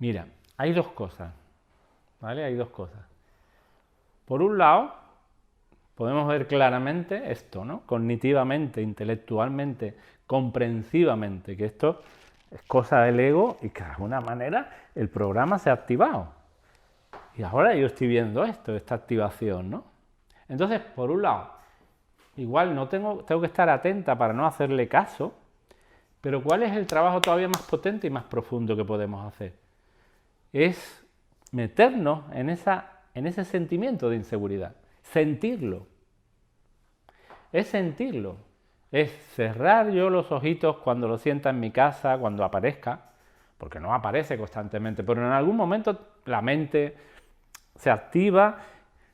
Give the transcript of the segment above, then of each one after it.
Mira, hay dos cosas, ¿vale? Hay dos cosas. Por un lado, podemos ver claramente esto, ¿no? Cognitivamente, intelectualmente, comprensivamente, que esto es cosa del ego y que de alguna manera el programa se ha activado. Y ahora yo estoy viendo esto, esta activación, ¿no? Entonces, por un lado, igual no tengo que estar atenta para no hacerle caso, pero ¿cuál es el trabajo todavía más potente y más profundo que podemos hacer? Es meternos en ese sentimiento de inseguridad, sentirlo. Es sentirlo. Es cerrar yo los ojitos cuando lo sienta en mi casa, cuando aparezca, porque no aparece constantemente, pero en algún momento la mente se activa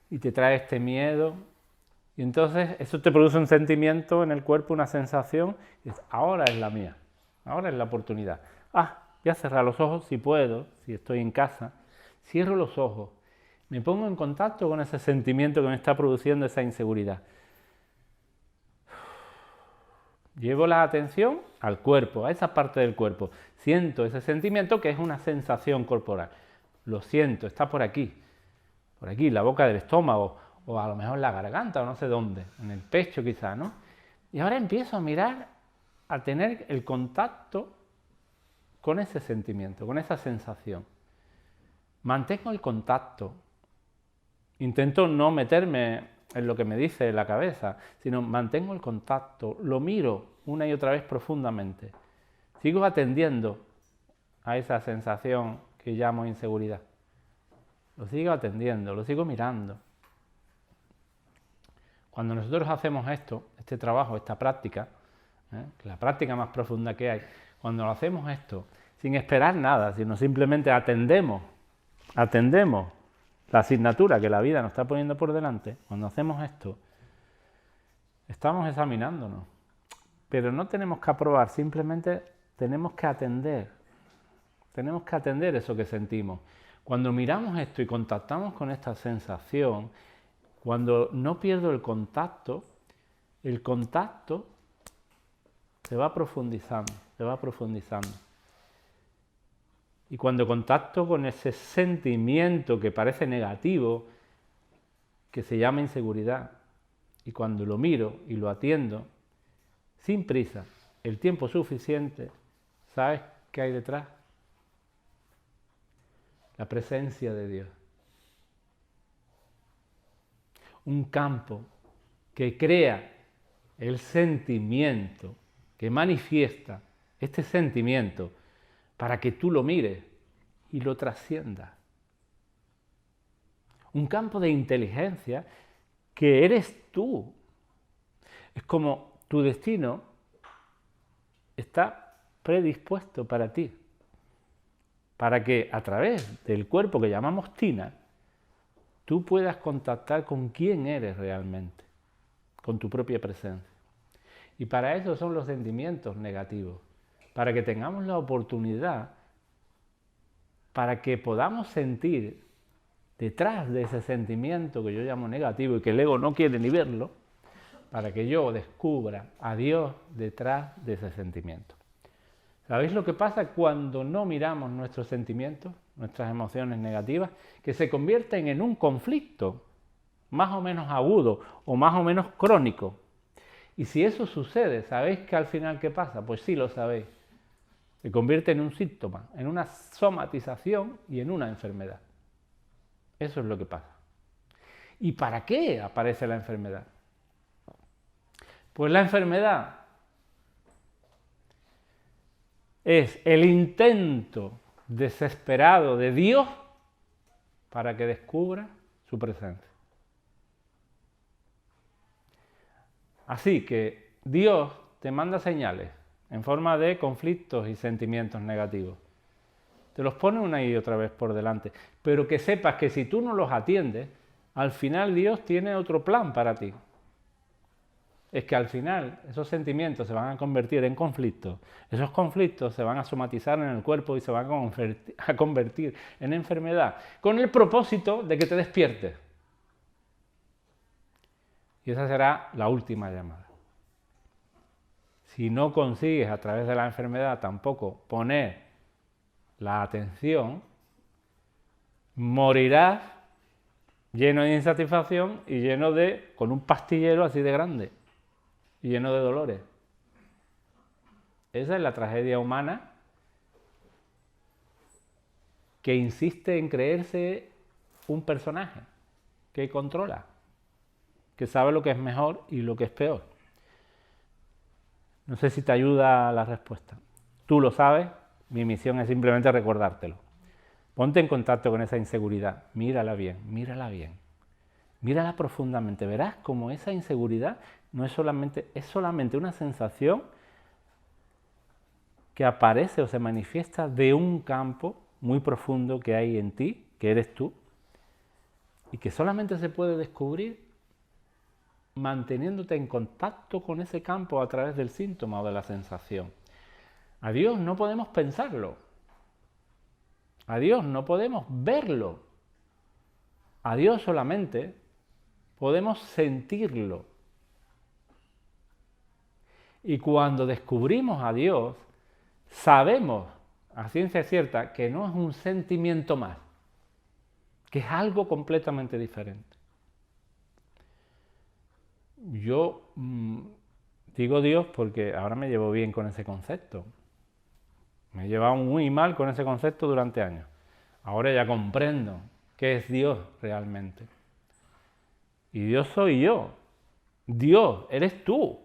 y te trae este miedo. Y entonces eso te produce un sentimiento en el cuerpo, una sensación, y dices, ahora es la mía, ahora es la oportunidad. Voy a cerrar los ojos si puedo, si estoy en casa, cierro los ojos, me pongo en contacto con ese sentimiento que me está produciendo esa inseguridad. Llevo la atención al cuerpo, a esa parte del cuerpo. Siento ese sentimiento que es una sensación corporal. Lo siento, está por aquí, la boca del estómago, o a lo mejor en la garganta, o no sé dónde, en el pecho quizá, ¿no? Y ahora empiezo a mirar, a tener el contacto con ese sentimiento, con esa sensación. Mantengo el contacto. Intento no meterme en lo que me dice la cabeza, sino mantengo el contacto, lo miro una y otra vez profundamente. Sigo atendiendo a esa sensación que llamo inseguridad. Lo sigo atendiendo, lo sigo mirando. Cuando nosotros hacemos esto, este trabajo, esta práctica, la práctica más profunda que hay, cuando lo hacemos esto, sin esperar nada, sino simplemente atendemos la asignatura que la vida nos está poniendo por delante, cuando hacemos esto, estamos examinándonos. Pero no tenemos que aprobar, simplemente tenemos que atender eso que sentimos. Cuando miramos esto y contactamos con esta sensación, cuando no pierdo el contacto se va profundizando. Y cuando contacto con ese sentimiento que parece negativo, que se llama inseguridad, y cuando lo miro y lo atiendo, sin prisa, el tiempo suficiente, ¿sabes qué hay detrás? La presencia de Dios. Un campo que crea el sentimiento, que manifiesta este sentimiento para que tú lo mires y lo trasciendas. Un campo de inteligencia que eres tú. Es como tu destino está predispuesto para ti, para que a través del cuerpo que llamamos tina, tú puedas contactar con quién eres realmente, con tu propia presencia. Y para eso son los sentimientos negativos, para que tengamos la oportunidad, para que podamos sentir detrás de ese sentimiento que yo llamo negativo y que el ego no quiere ni verlo, para que yo descubra a Dios detrás de ese sentimiento. ¿Sabéis lo que pasa cuando no miramos nuestros sentimientos, nuestras emociones negativas? Que se convierten en un conflicto más o menos agudo o más o menos crónico. Y si eso sucede, ¿sabéis que al final qué pasa? Pues sí lo sabéis. Se convierte en un síntoma, en una somatización y en una enfermedad. Eso es lo que pasa. ¿Y para qué aparece la enfermedad? Pues la enfermedad es el intento desesperado de Dios para que descubra su presencia. Así que Dios te manda señales en forma de conflictos y sentimientos negativos. Te los pone una y otra vez por delante, pero que sepas que si tú no los atiendes, al final Dios tiene otro plan para ti. Es que al final esos sentimientos se van a convertir en conflictos, esos conflictos se van a somatizar en el cuerpo y se van a convertir en enfermedad, con el propósito de que te despiertes. Y esa será la última llamada. Si no consigues a través de la enfermedad tampoco poner la atención, morirás lleno de insatisfacción y con un pastillero así de grande y lleno de dolores. Esa es la tragedia humana que insiste en creerse un personaje que controla, que sabe lo que es mejor y lo que es peor. No sé si te ayuda la respuesta. Tú lo sabes, mi misión es simplemente recordártelo. Ponte en contacto con esa inseguridad, mírala bien, mírala profundamente. Verás como esa inseguridad no es solamente una sensación que aparece o se manifiesta de un campo muy profundo que hay en ti, que eres tú, y que solamente se puede descubrir manteniéndote en contacto con ese campo a través del síntoma o de la sensación. A Dios no podemos pensarlo, a Dios no podemos verlo, a Dios solamente podemos sentirlo. Y cuando descubrimos a Dios, sabemos a ciencia cierta que no es un sentimiento más, que es algo completamente diferente. Yo digo Dios porque ahora me llevo bien con ese concepto. Me he llevado muy mal con ese concepto durante años. Ahora ya comprendo qué es Dios realmente. Y Dios soy yo. Dios, eres tú.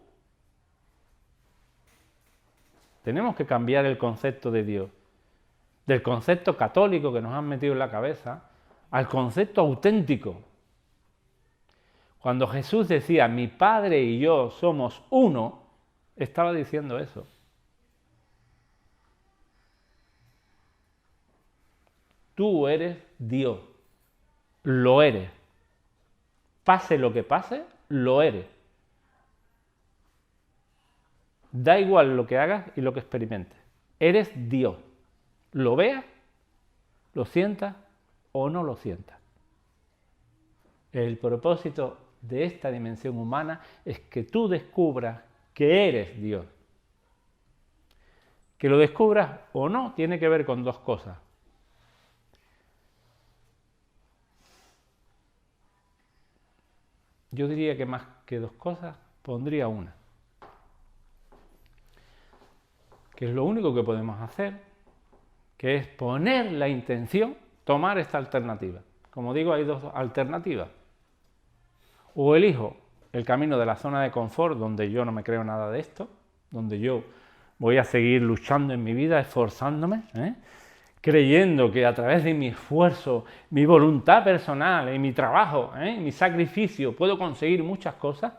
Tenemos que cambiar el concepto de Dios. Del concepto católico que nos han metido en la cabeza al concepto auténtico. Cuando Jesús decía, mi Padre y yo somos uno, estaba diciendo eso. Tú eres Dios, lo eres. Pase lo que pase, lo eres. Da igual lo que hagas y lo que experimentes. Eres Dios. Lo veas, lo sientas o no lo sientas. El propósito de esta dimensión humana es que tú descubras que eres Dios. Que lo descubras o no tiene que ver con dos cosas. Yo diría que más que dos cosas, pondría una. Que es lo único que podemos hacer, que es poner la intención, tomar esta alternativa. Como digo, hay dos alternativas. O elijo el camino de la zona de confort, donde yo no me creo nada de esto, donde yo voy a seguir luchando en mi vida, esforzándome, creyendo que a través de mi esfuerzo, mi voluntad personal y mi trabajo, mi sacrificio, puedo conseguir muchas cosas.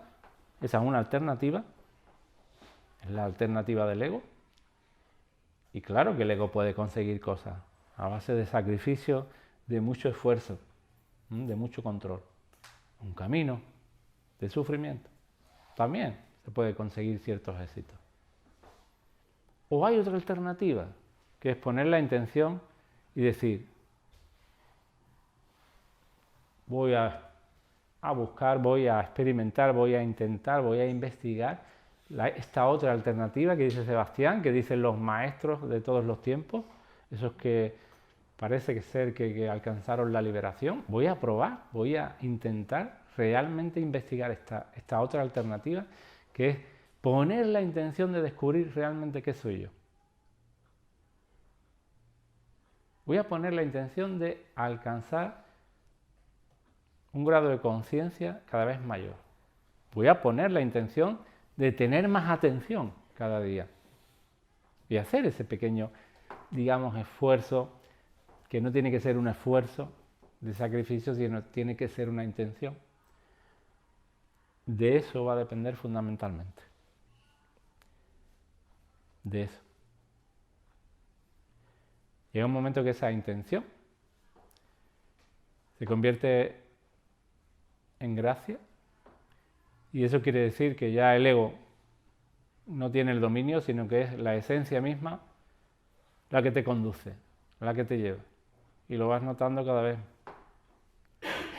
Esa es una alternativa, es la alternativa del ego. Y claro que el ego puede conseguir cosas a base de sacrificio, de mucho esfuerzo, de mucho control. Un camino de sufrimiento. También se puede conseguir ciertos éxitos. O hay otra alternativa, que es poner la intención y decir, voy a buscar, voy a experimentar, voy a intentar, voy a investigar esta otra alternativa que dice Sebastián, que dicen los maestros de todos los tiempos, esos que parece que alcanzaron la liberación. Voy a probar, voy a intentar realmente investigar esta otra alternativa, que es poner la intención de descubrir realmente qué soy yo. Voy a poner la intención de alcanzar un grado de conciencia cada vez mayor. Voy a poner la intención de tener más atención cada día. Y hacer ese pequeño, digamos, esfuerzo, que no tiene que ser un esfuerzo de sacrificio, sino tiene que ser una intención. De eso va a depender fundamentalmente. De eso. Llega un momento que esa intención se convierte en gracia, y eso quiere decir que ya el ego no tiene el dominio, sino que es la esencia misma la que te conduce, la que te lleva. Y lo vas notando cada vez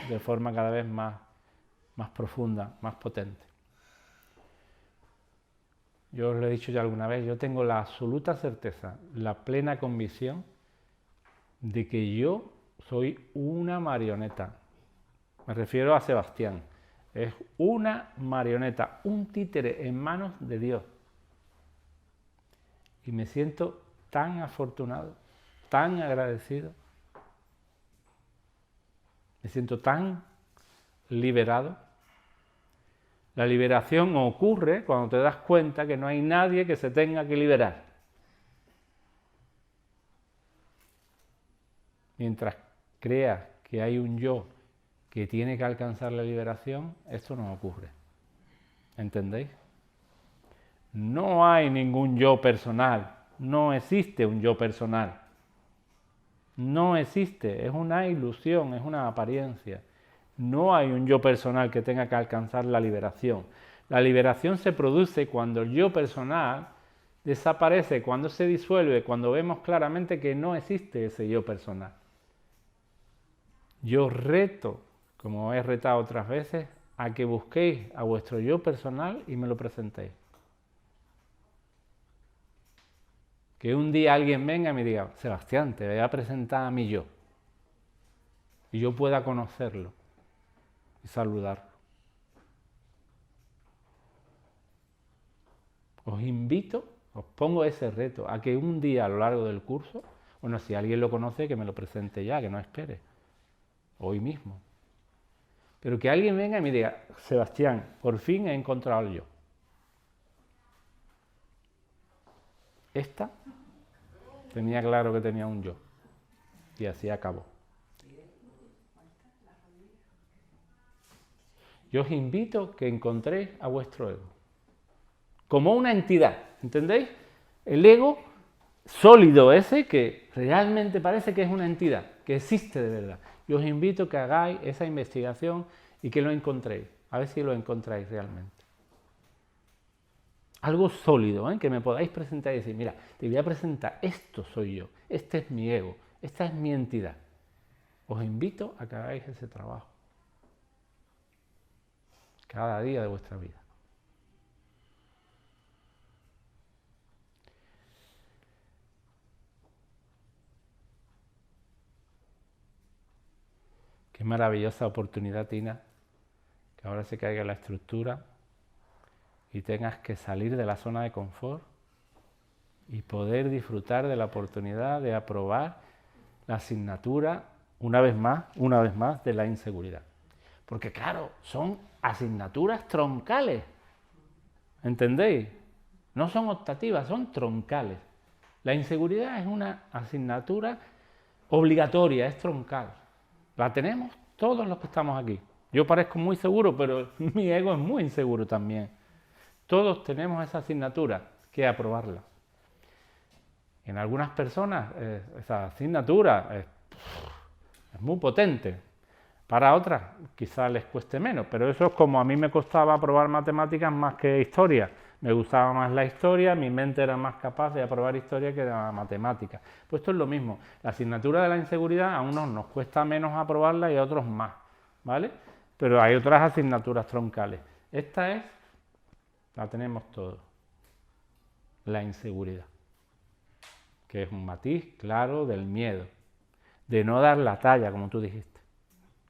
de forma cada vez más profunda, más potente. Yo os lo he dicho ya alguna vez, yo tengo la absoluta certeza, la plena convicción de que yo soy una marioneta. Me refiero a Sebastián. Es una marioneta, un títere en manos de Dios. Y me siento tan afortunado, tan agradecido. Me siento tan liberado. La liberación ocurre cuando te das cuenta que no hay nadie que se tenga que liberar. Mientras creas que hay un yo que tiene que alcanzar la liberación, esto no ocurre. ¿Entendéis? No hay ningún yo personal, no existe un yo personal. No existe, es una ilusión, es una apariencia. No hay un yo personal que tenga que alcanzar la liberación. La liberación se produce cuando el yo personal desaparece, cuando se disuelve, cuando vemos claramente que no existe ese yo personal. Yo reto, como he retado otras veces, a que busquéis a vuestro yo personal y me lo presentéis. Que un día alguien venga y me diga, Sebastián, te voy a presentar a mi yo. Y yo pueda conocerlo y saludarlo. Os invito, os pongo ese reto, a que un día a lo largo del curso, bueno, si alguien lo conoce, que me lo presente ya, que no espere, hoy mismo. Pero que alguien venga y me diga, Sebastián, por fin he encontrado el yo. Esta tenía claro que tenía un yo. Y así acabó. Yo os invito que encontréis a vuestro ego. Como una entidad, ¿entendéis? El ego sólido ese que realmente parece que es una entidad, que existe de verdad. Yo os invito a que hagáis esa investigación y que lo encontréis. A ver si lo encontráis realmente. Algo sólido, que me podáis presentar y decir, mira, te voy a presentar, esto soy yo, este es mi ego, esta es mi entidad. Os invito a que hagáis ese trabajo. Cada día de vuestra vida. Qué maravillosa oportunidad, Tina, que ahora se caiga la estructura y tengas que salir de la zona de confort y poder disfrutar de la oportunidad de aprobar la asignatura, una vez más, de la inseguridad. Porque claro, son asignaturas troncales, ¿entendéis? No son optativas, son troncales. La inseguridad es una asignatura obligatoria, es troncal. La tenemos todos los que estamos aquí. Yo parezco muy seguro, pero mi ego es muy inseguro también. Todos tenemos esa asignatura, que aprobarla. En algunas personas esa asignatura es muy potente. Para otras quizás les cueste menos, pero eso es como a mí me costaba aprobar matemáticas más que historia. Me gustaba más la historia, mi mente era más capaz de aprobar historia que la matemática. Pues esto es lo mismo. La asignatura de la inseguridad a unos nos cuesta menos aprobarla y a otros más, ¿vale? Pero hay otras asignaturas troncales. Esta la tenemos todos. La inseguridad, que es un matiz claro del miedo, de no dar la talla, como tú dijiste.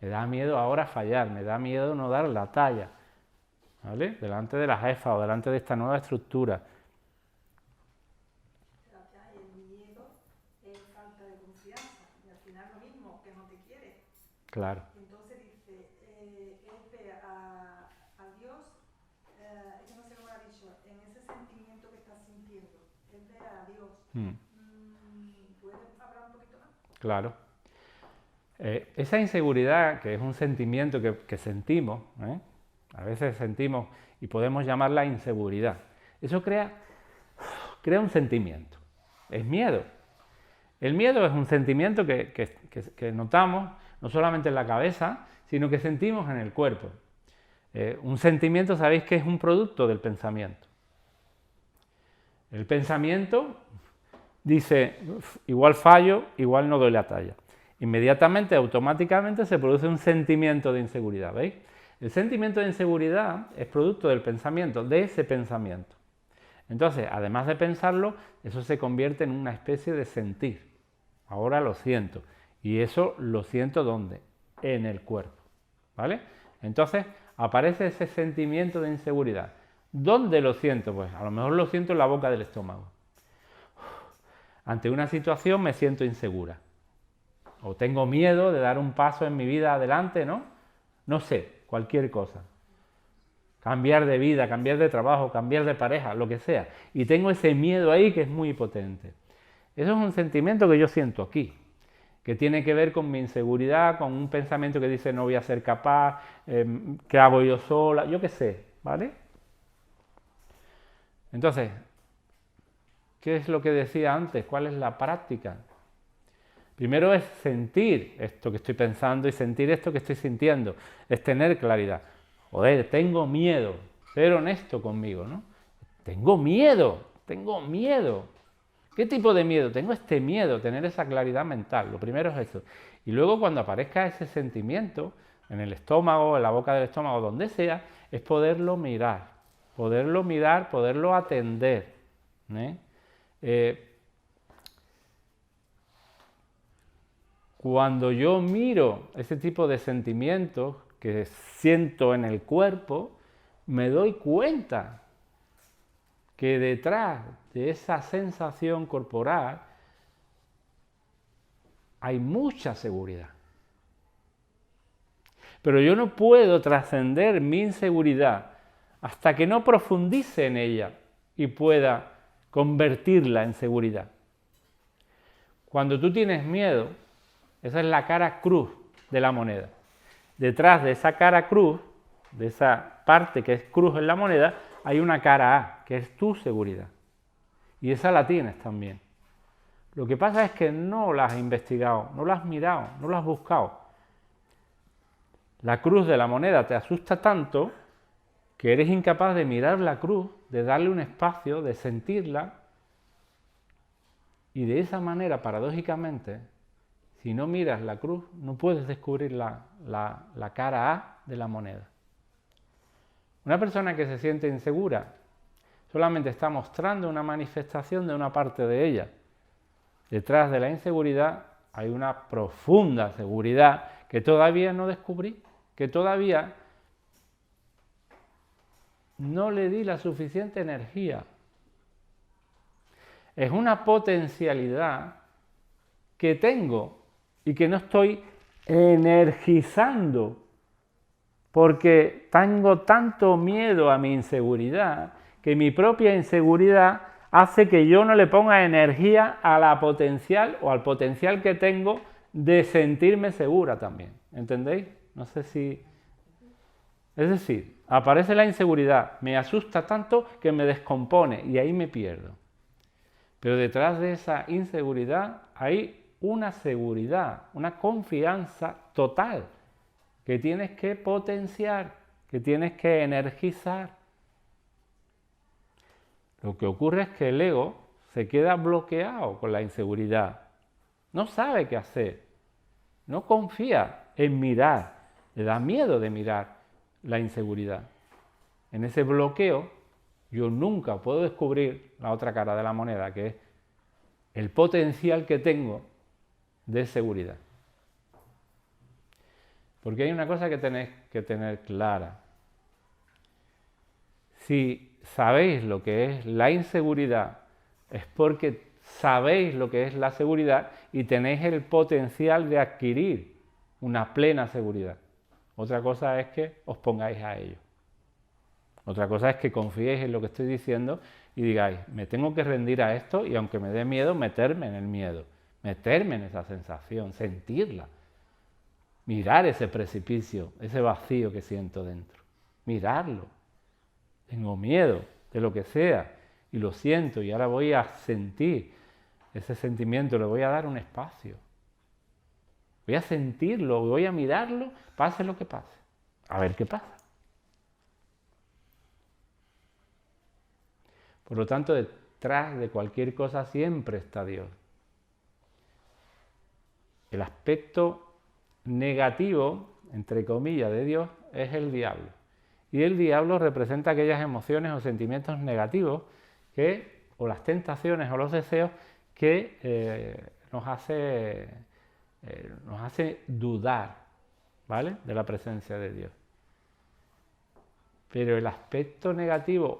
Me da miedo ahora fallar, me da miedo no dar la talla, ¿vale? Delante de la jefa o delante de esta nueva estructura. El miedo es falta de confianza y al final lo mismo, que no te quiere. Claro. Entonces dice, es ver a Dios, es que no sé cómo lo ha dicho, en ese sentimiento que estás sintiendo, es ver a Dios. ¿Puedes hablar un poquito más? Claro. Esa inseguridad, que es un sentimiento que sentimos, a veces sentimos y podemos llamarla inseguridad, eso crea un sentimiento, es miedo. El miedo es un sentimiento que notamos no solamente en la cabeza, sino que sentimos en el cuerpo. Un sentimiento, sabéis que es un producto del pensamiento. El pensamiento dice, igual fallo, igual no doy la talla. Inmediatamente, automáticamente se produce un sentimiento de inseguridad, ¿veis? El sentimiento de inseguridad es producto del pensamiento, de ese pensamiento. Entonces, además de pensarlo, eso se convierte en una especie de sentir. Ahora lo siento. Y eso lo siento ¿dónde? En el cuerpo, ¿vale? Entonces aparece ese sentimiento de inseguridad. ¿Dónde lo siento? Pues a lo mejor lo siento en la boca del estómago. Ante una situación me siento insegura. O tengo miedo de dar un paso en mi vida adelante, ¿no? No sé, cualquier cosa. Cambiar de vida, cambiar de trabajo, cambiar de pareja, lo que sea. Y tengo ese miedo ahí que es muy potente. Eso es un sentimiento que yo siento aquí, que tiene que ver con mi inseguridad, con un pensamiento que dice no voy a ser capaz, ¿qué hago yo sola? Yo qué sé, ¿vale? Entonces, ¿qué es lo que decía antes? ¿Cuál es la práctica? Primero es sentir esto que estoy pensando y sentir esto que estoy sintiendo, es tener claridad. Joder, tengo miedo, ser honesto conmigo, ¿no? Tengo miedo. ¿Qué tipo de miedo? Tengo este miedo, tener esa claridad mental. Lo primero es eso. Y luego cuando aparezca ese sentimiento, en el estómago, en la boca del estómago, donde sea, es poderlo mirar, poderlo atender. Cuando yo miro ese tipo de sentimientos que siento en el cuerpo, me doy cuenta que detrás de esa sensación corporal hay mucha seguridad. Pero yo no puedo trascender mi inseguridad hasta que no profundice en ella y pueda convertirla en seguridad. Cuando tú tienes miedo, esa es la cara cruz de la moneda. Detrás de esa cara cruz, de esa parte que es cruz en la moneda, hay una cara A, que es tu seguridad. Y esa la tienes también. Lo que pasa es que no la has investigado, no la has mirado, no la has buscado. La cruz de la moneda te asusta tanto que eres incapaz de mirar la cruz, de darle un espacio, de sentirla. Y de esa manera, paradójicamente, si no miras la cruz, no puedes descubrir la cara A de la moneda. Una persona que se siente insegura solamente está mostrando una manifestación de una parte de ella. Detrás de la inseguridad hay una profunda seguridad que todavía no descubrí, que todavía no le di la suficiente energía. Es una potencialidad que tengo y que no estoy energizando porque tengo tanto miedo a mi inseguridad que mi propia inseguridad hace que yo no le ponga energía a la potencial o al potencial que tengo de sentirme segura también. ¿Entendéis? No sé si... Es decir, aparece la inseguridad, me asusta tanto que me descompone y ahí me pierdo. Pero detrás de esa inseguridad hay una seguridad, una confianza total que tienes que potenciar, que tienes que energizar. Lo que ocurre es que el ego se queda bloqueado con la inseguridad, no sabe qué hacer, no confía en mirar, le da miedo de mirar la inseguridad. En ese bloqueo yo nunca puedo descubrir la otra cara de la moneda, que es el potencial que tengo de seguridad. Porque hay una cosa que tenéis que tener clara. Si sabéis lo que es la inseguridad, es porque sabéis lo que es la seguridad y tenéis el potencial de adquirir una plena seguridad. Otra cosa es que os pongáis a ello. Otra cosa es que confiéis en lo que estoy diciendo y digáis, me tengo que rendir a esto y aunque me dé miedo, meterme en el miedo, meterme en esa sensación, sentirla. Mirar ese precipicio, ese vacío que siento dentro. Mirarlo. Tengo miedo de lo que sea y lo siento y ahora voy a sentir ese sentimiento, le voy a dar un espacio. Voy a sentirlo, voy a mirarlo, pase lo que pase. A ver qué pasa. Por lo tanto, detrás de cualquier cosa siempre está Dios. El aspecto negativo, entre comillas, de Dios es el diablo. Y el diablo representa aquellas emociones o sentimientos negativos o las tentaciones o los deseos que nos hace nos hace dudar, ¿vale?, de la presencia de Dios. Pero el aspecto negativo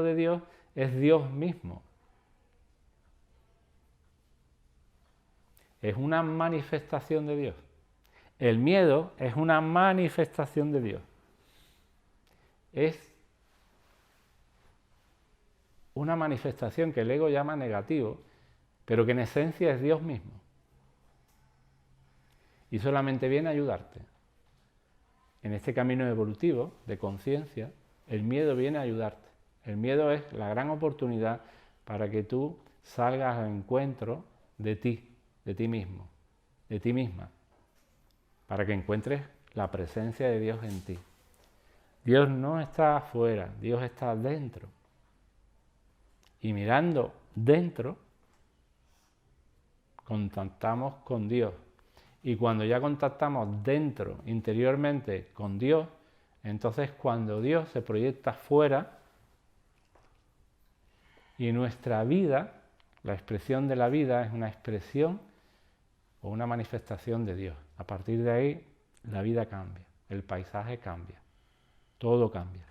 de Dios es Dios mismo. Es una manifestación de Dios. El miedo es una manifestación de Dios. Es una manifestación que el ego llama negativo, pero que en esencia es Dios mismo. Y solamente viene a ayudarte. En este camino evolutivo de conciencia, el miedo viene a ayudarte. El miedo es la gran oportunidad para que tú salgas al encuentro de ti mismo, de ti misma, para que encuentres la presencia de Dios en ti. Dios no está afuera, Dios está dentro. Y mirando dentro, contactamos con Dios. Y cuando ya contactamos dentro, interiormente, con Dios, entonces cuando Dios se proyecta fuera, y nuestra vida, la expresión de la vida es una expresión o una manifestación de Dios. A partir de ahí, la vida cambia, el paisaje cambia, todo cambia.